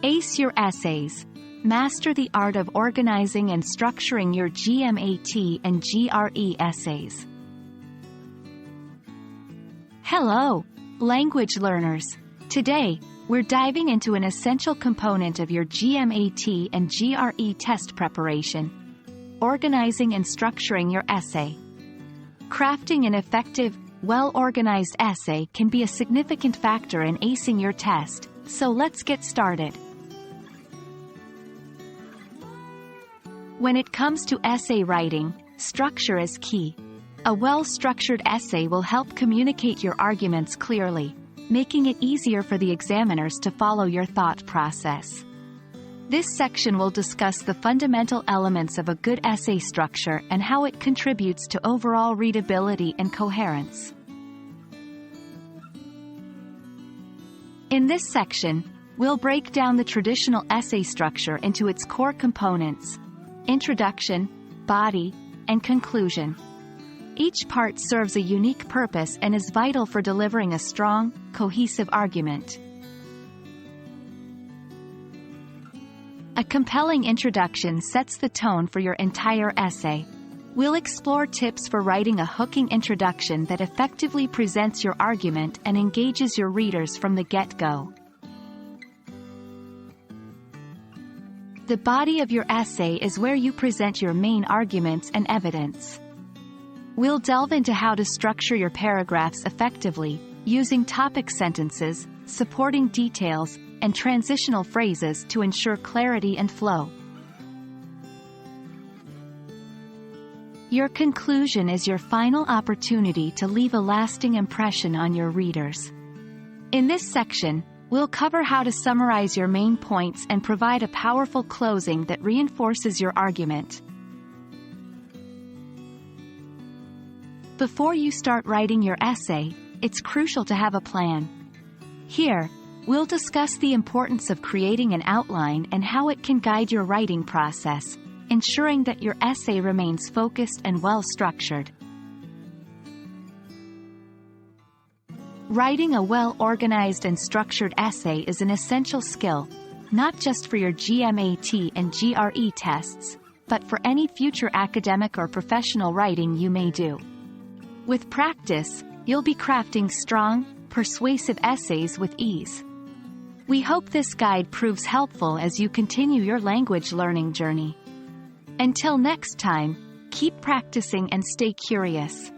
Ace your essays. Master the art of organizing and structuring your GMAT and GRE essays. Hello, language learners. Today, we're diving into an essential component of your GMAT and GRE test preparation: organizing and structuring your essay. Crafting an effective, well-organized essay can be a significant factor in acing your test, so let's get started. When it comes to essay writing, structure is key. A well-structured essay will help communicate your arguments clearly, making it easier for the examiners to follow your thought process. This section will discuss the fundamental elements of a good essay structure and how it contributes to overall readability and coherence. In this section, we'll break down the traditional essay structure into its core components: introduction, body, and conclusion. Each part serves a unique purpose and is vital for delivering a strong, cohesive argument. A compelling introduction sets the tone for your entire essay. We'll explore tips for writing a hooking introduction that effectively presents your argument and engages your readers from the get-go. The body of your essay is where you present your main arguments and evidence. We'll delve into how to structure your paragraphs effectively, using topic sentences, supporting details, and transitional phrases to ensure clarity and flow. Your conclusion is your final opportunity to leave a lasting impression on your readers. In this section, we'll cover how to summarize your main points and provide a powerful closing that reinforces your argument. Before you start writing your essay, it's crucial to have a plan. Here, we'll discuss the importance of creating an outline and how it can guide your writing process, ensuring that your essay remains focused and well-structured. Writing a well-organized and structured essay is an essential skill, not just for your GMAT and GRE tests, but for any future academic or professional writing you may do. With practice, you'll be crafting strong, persuasive essays with ease. We hope this guide proves helpful as you continue your language learning journey. Until next time, keep practicing and stay curious.